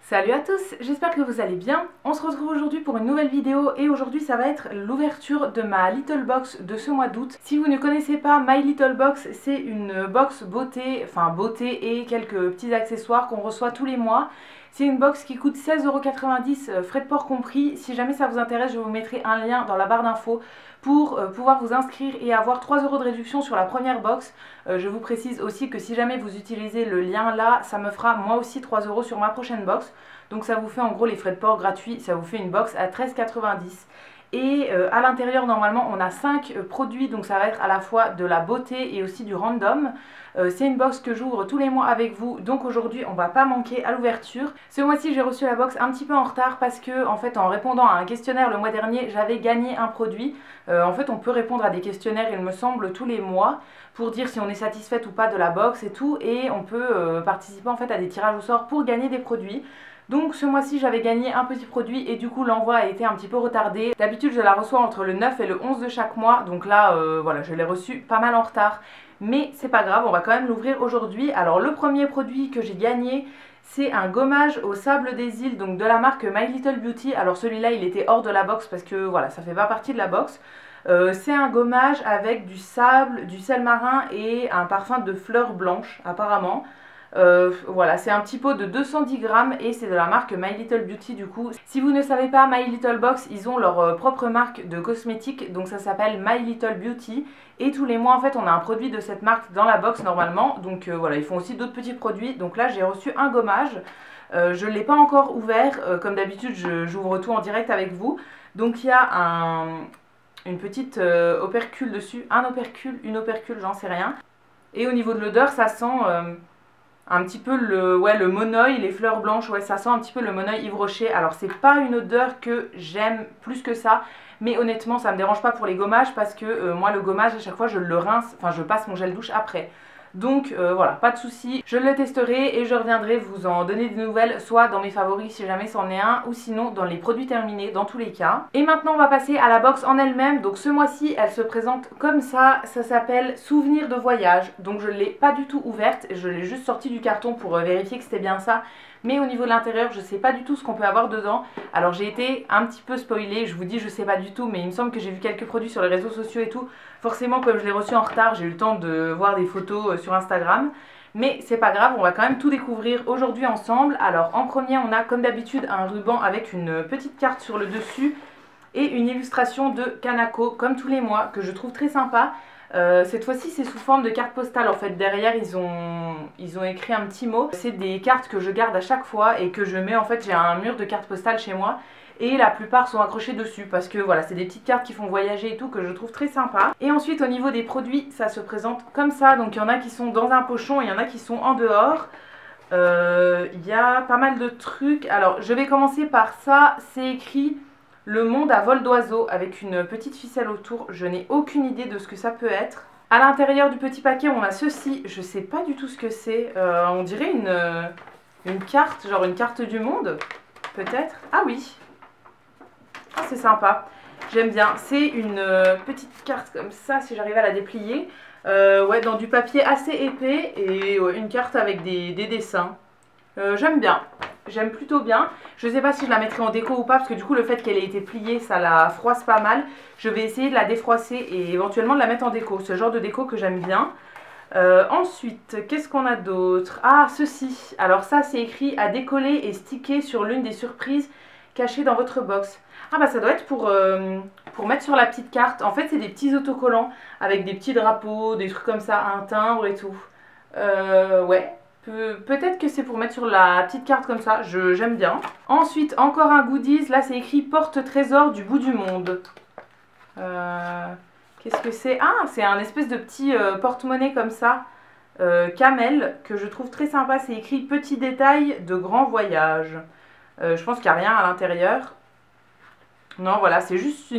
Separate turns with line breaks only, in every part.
Salut à tous, j'espère que vous allez bien. On se retrouve aujourd'hui pour une nouvelle vidéo et aujourd'hui ça va être l'ouverture de ma Little Box de ce mois d'août. Si vous ne connaissez pas My Little Box, c'est une box beauté, beauté et quelques petits accessoires qu'on reçoit tous les mois. C'est une box qui coûte 16,90 €, frais de port compris. Si jamais ça vous intéresse, je vous mettrai un lien dans la barre d'infos pour pouvoir vous inscrire et avoir 3 € de réduction sur la première box. Je vous précise aussi que si jamais vous utilisez le lien là, ça me fera moi aussi 3 € sur ma prochaine box. Donc ça vous fait en gros les frais de port gratuits, ça vous fait une box à 13,90 €. Et à l'intérieur normalement on a 5 produits, donc ça va être à la fois de la beauté et aussi du random. C'est une box que j'ouvre tous les mois avec vous, donc aujourd'hui on va pas manquer à l'ouverture. Ce mois-ci j'ai reçu la box un petit peu en retard parce que en fait en répondant à un questionnaire le mois dernier j'avais gagné un produit. En fait on peut répondre à des questionnaires il me semble tous les mois pour dire si on est satisfaite ou pas de la box et tout, et on peut participer en fait à des tirages au sort pour gagner des produits. Donc ce mois-ci j'avais gagné un petit produit et du coup l'envoi a été un petit peu retardé. D'habitude je la reçois entre le 9 et le 11 de chaque mois, donc là voilà, je l'ai reçu pas mal en retard. Mais c'est pas grave, on va quand même l'ouvrir aujourd'hui. Alors le premier produit que j'ai gagné, c'est un gommage au sable des îles, donc de la marque My Little Beauty. Alors celui-là il était hors de la box parce que voilà, ça fait pas partie de la box. C'est un gommage avec du sable, du sel marin et un parfum de fleurs blanches apparemment. Voilà, c'est un petit pot de 210 grammes et c'est de la marque My Little Beauty du coup. Si vous ne savez pas, My Little Box, ils ont leur propre marque de cosmétiques, donc ça s'appelle My Little Beauty. Et tous les mois en fait on a un produit de cette marque dans la box normalement, donc voilà, ils font aussi d'autres petits produits. Donc là j'ai reçu un gommage, je ne l'ai pas encore ouvert, comme d'habitude j'ouvre tout en direct avec vous. Donc il y a une petite opercule dessus, une opercule, j'en sais rien. Et au niveau de l'odeur ça sent un petit peu le monoeil, les fleurs blanches, ouais, ça sent un petit peu le monoeil Yves Rocher. Alors c'est pas une odeur que j'aime plus que ça, mais honnêtement ça me dérange pas pour les gommages parce que moi le gommage à chaque fois je le rince, enfin je passe mon gel douche après. Donc voilà, pas de souci, je le testerai et je reviendrai vous en donner des nouvelles, soit dans mes favoris si jamais c'en est un, ou sinon dans les produits terminés dans tous les cas. Et maintenant on va passer à la box en elle-même. Donc ce mois-ci elle se présente comme ça s'appelle Souvenir de voyage. Donc je ne l'ai pas du tout ouverte, je l'ai juste sortie du carton pour vérifier que c'était bien ça. Mais au niveau de l'intérieur, je sais pas du tout ce qu'on peut avoir dedans. Alors j'ai été un petit peu spoilée, je vous dis je sais pas du tout, mais il me semble que j'ai vu quelques produits sur les réseaux sociaux et tout. Forcément comme je l'ai reçu en retard, j'ai eu le temps de voir des photos sur Instagram. Mais c'est pas grave, on va quand même tout découvrir aujourd'hui ensemble. Alors en premier on a comme d'habitude un ruban avec une petite carte sur le dessus et une illustration de Kanako comme tous les mois que je trouve très sympa. Cette fois-ci c'est sous forme de carte postale en fait. Derrière ils ont écrit un petit mot. C'est des cartes que je garde à chaque fois et que je mets en fait, j'ai un mur de cartes postales chez moi et la plupart sont accrochées dessus parce que voilà, c'est des petites cartes qui font voyager et tout que je trouve très sympa. Et ensuite au niveau des produits ça se présente comme ça. Donc il y en a qui sont dans un pochon et il y en a qui sont en dehors. Il y a pas mal de trucs. Alors je vais commencer par ça, c'est écrit Le monde à vol d'oiseau avec une petite ficelle autour. Je n'ai aucune idée de ce que ça peut être. À l'intérieur du petit paquet on a ceci, je sais pas du tout ce que c'est. On dirait une carte, genre une carte du monde peut-être. Ah oui, ah, c'est sympa, j'aime bien. C'est une petite carte comme ça, si j'arrive à la déplier. Ouais, dans du papier assez épais et ouais, une carte avec des dessins. J'aime bien, j'aime plutôt bien. Je sais pas si je la mettrai en déco ou pas parce que du coup le fait qu'elle ait été pliée ça la froisse pas mal. Je vais essayer de la défroisser et éventuellement de la mettre en déco, ce genre de déco que j'aime bien. Ensuite, qu'est-ce qu'on a d'autre? Ah, ceci. Alors ça c'est écrit à décoller et sticker sur l'une des surprises cachées dans votre box. Ah bah ça doit être pour mettre sur la petite carte. En fait c'est des petits autocollants avec des petits drapeaux, des trucs comme ça, un timbre et tout. Ouais. Peut-être que c'est pour mettre sur la petite carte comme ça, j'aime bien. Ensuite, encore un goodies, là c'est écrit porte-trésor du bout du monde. Qu'est-ce que c'est? Ah, c'est un espèce de petit porte-monnaie comme ça, camel, que je trouve très sympa. C'est écrit petit détail de grand voyage. Je pense qu'il n'y a rien à l'intérieur. Non, voilà, c'est juste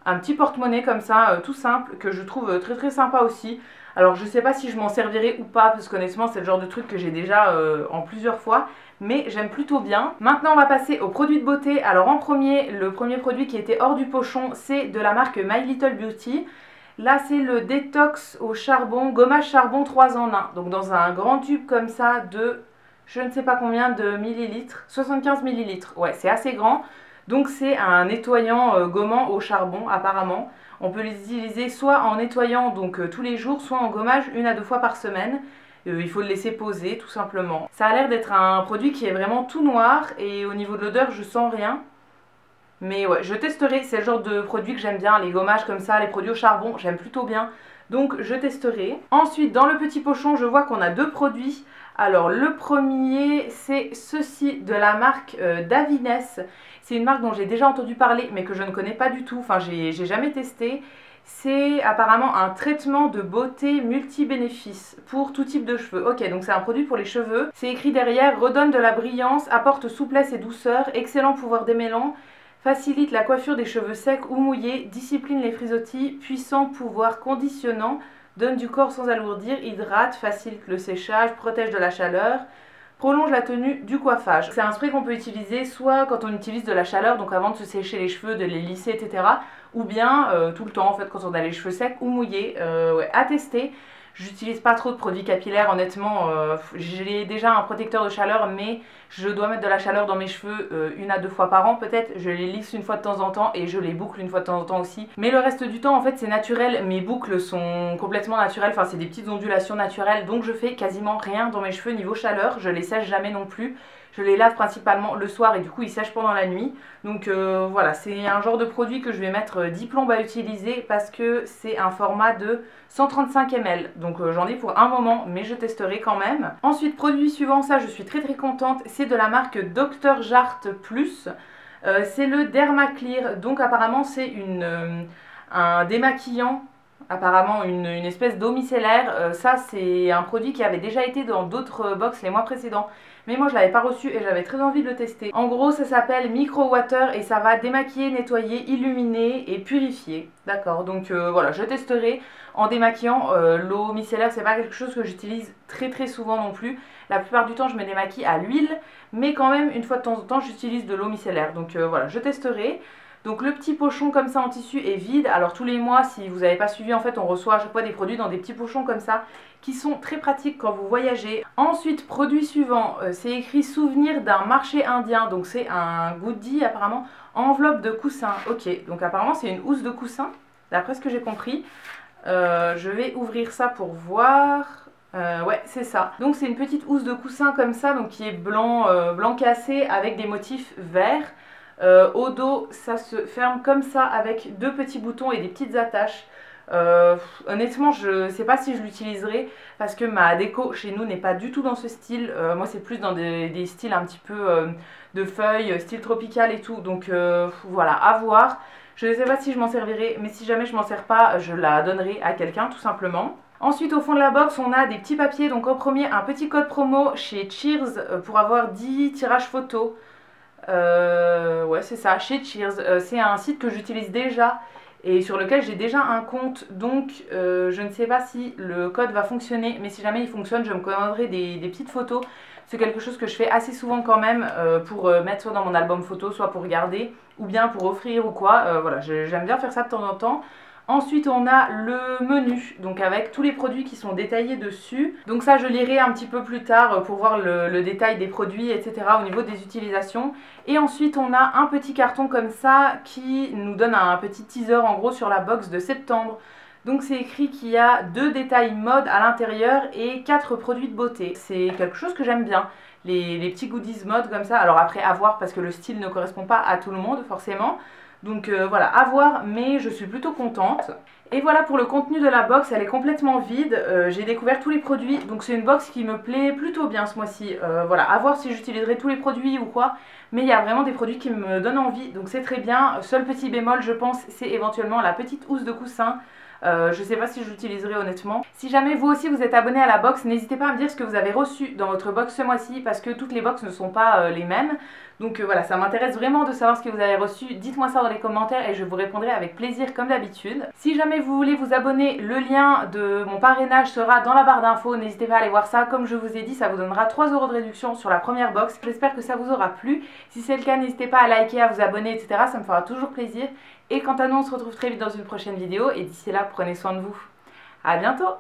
un petit porte-monnaie comme ça, tout simple, que je trouve très très sympa aussi. Alors je sais pas si je m'en servirai ou pas, parce qu'honnêtement c'est le genre de truc que j'ai déjà en plusieurs fois, mais j'aime plutôt bien. Maintenant on va passer aux produits de beauté. Alors en premier, le premier produit qui était hors du pochon, c'est de la marque My Little Beauty. Là c'est le détox au charbon, gommage charbon 3 en 1. Donc dans un grand tube comme ça de, je ne sais pas combien de millilitres, 75 millilitres, ouais c'est assez grand. Donc c'est un nettoyant gommant au charbon apparemment. On peut l'utiliser soit en nettoyant donc tous les jours, soit en gommage 1 à 2 fois par semaine. Il faut le laisser poser tout simplement. Ça a l'air d'être un produit qui est vraiment tout noir et au niveau de l'odeur je sens rien. Mais ouais, je testerai, c'est le genre de produit que j'aime bien, les gommages comme ça, les produits au charbon, j'aime plutôt bien. Donc je testerai. Ensuite, dans le petit pochon, je vois qu'on a 2 produits. Alors le premier, c'est ceci de la marque Davines. C'est une marque dont j'ai déjà entendu parler, mais que je ne connais pas du tout, enfin j'ai jamais testé. C'est apparemment un traitement de beauté multi-bénéfices pour tout type de cheveux. Ok, donc c'est un produit pour les cheveux. C'est écrit derrière, redonne de la brillance, apporte souplesse et douceur, excellent pouvoir démêlant, facilite la coiffure des cheveux secs ou mouillés, discipline les frisottis, puissant pouvoir conditionnant, donne du corps sans alourdir, hydrate, facilite le séchage, protège de la chaleur, prolonge la tenue du coiffage. C'est un spray qu'on peut utiliser soit quand on utilise de la chaleur, donc avant de se sécher les cheveux, de les lisser, etc. Ou bien tout le temps en fait quand on a les cheveux secs ou mouillés. Ouais, à tester. J'utilise pas trop de produits capillaires honnêtement, j'ai déjà un protecteur de chaleur mais je dois mettre de la chaleur dans mes cheveux 1 à 2 fois par an peut-être, je les lisse une fois de temps en temps et je les boucle une fois de temps en temps aussi. Mais le reste du temps en fait c'est naturel, mes boucles sont complètement naturelles, enfin c'est des petites ondulations naturelles donc je fais quasiment rien dans mes cheveux niveau chaleur, je les sèche jamais non plus. Je les lave principalement le soir et du coup ils sèchent pendant la nuit. Donc voilà, c'est un genre de produit que je vais mettre 10 plombes à utiliser parce que c'est un format de 135 ml. Donc j'en ai pour un moment mais je testerai quand même. Ensuite, produit suivant, ça je suis très contente, c'est de la marque Dr Jart Plus. C'est le Dermaclear, donc apparemment c'est un démaquillant. Apparemment une espèce d'eau micellaire, ça c'est un produit qui avait déjà été dans d'autres box les mois précédents. Mais moi je l'avais pas reçu et j'avais très envie de le tester. En gros ça s'appelle Micro Water et ça va démaquiller, nettoyer, illuminer et purifier. D'accord, donc voilà, je testerai en démaquillant. L'eau micellaire c'est pas quelque chose que j'utilise très souvent non plus. La plupart du temps je me démaquille à l'huile, mais quand même une fois de temps en temps j'utilise de l'eau micellaire. Donc voilà, je testerai. Donc le petit pochon comme ça en tissu est vide. Alors tous les mois, si vous n'avez pas suivi, en fait on reçoit à chaque fois des produits dans des petits pochons comme ça qui sont très pratiques quand vous voyagez. Ensuite, produit suivant, c'est écrit souvenir d'un marché indien. Donc c'est un goodie apparemment, enveloppe de coussin. Ok, donc apparemment c'est une housse de coussin, d'après ce que j'ai compris. Je vais ouvrir ça pour voir. Ouais, c'est ça. Donc c'est une petite housse de coussin comme ça, donc qui est blanc, blanc cassé avec des motifs verts. Au dos, ça se ferme comme ça avec 2 petits boutons et des petites attaches. Honnêtement, je sais pas si je l'utiliserai parce que ma déco chez nous n'est pas du tout dans ce style. Moi, c'est plus dans des styles un petit peu de feuilles, style tropical et tout. Donc voilà, à voir. Je ne sais pas si je m'en servirai, mais si jamais je m'en sers pas, je la donnerai à quelqu'un tout simplement. Ensuite, au fond de la box, on a des petits papiers. Donc en premier, un petit code promo chez Cheers pour avoir 10 tirages photos. Ouais c'est ça, chez Cheers. C'est un site que j'utilise déjà et sur lequel j'ai déjà un compte, donc je ne sais pas si le code va fonctionner, mais si jamais il fonctionne je me commanderai des petites photos. C'est quelque chose que je fais assez souvent quand même pour mettre soit dans mon album photo, soit pour garder ou bien pour offrir ou quoi. Voilà, j'aime bien faire ça de temps en temps. Ensuite on a le menu, donc avec tous les produits qui sont détaillés dessus. Donc ça je lirai un petit peu plus tard pour voir le détail des produits, etc. au niveau des utilisations. Et ensuite on a un petit carton comme ça qui nous donne un petit teaser en gros sur la box de septembre. Donc c'est écrit qu'il y a 2 détails mode à l'intérieur et 4 produits de beauté. C'est quelque chose que j'aime bien, les petits goodies mode comme ça. Alors après à voir parce que le style ne correspond pas à tout le monde forcément. Donc voilà, à voir, mais je suis plutôt contente. Et voilà pour le contenu de la box, elle est complètement vide. J'ai découvert tous les produits, donc c'est une box qui me plaît plutôt bien ce mois-ci. Voilà, à voir si j'utiliserai tous les produits ou quoi. Mais il y a vraiment des produits qui me donnent envie, donc c'est très bien. Seul petit bémol, je pense, c'est éventuellement la petite housse de coussin. Je sais pas si je l'utiliserai honnêtement. Si jamais vous aussi vous êtes abonné à la box, n'hésitez pas à me dire ce que vous avez reçu dans votre box ce mois-ci parce que toutes les box ne sont pas les mêmes. Donc voilà, ça m'intéresse vraiment de savoir ce que vous avez reçu. Dites-moi ça dans les commentaires et je vous répondrai avec plaisir comme d'habitude. Si jamais vous voulez vous abonner, le lien de mon parrainage sera dans la barre d'infos. N'hésitez pas à aller voir ça. Comme je vous ai dit, ça vous donnera 3 € de réduction sur la première box. J'espère que ça vous aura plu. Si c'est le cas, n'hésitez pas à liker, à vous abonner, etc. Ça me fera toujours plaisir. Et quant à nous, on se retrouve très vite dans une prochaine vidéo. Et d'ici là, prenez soin de vous. À bientôt!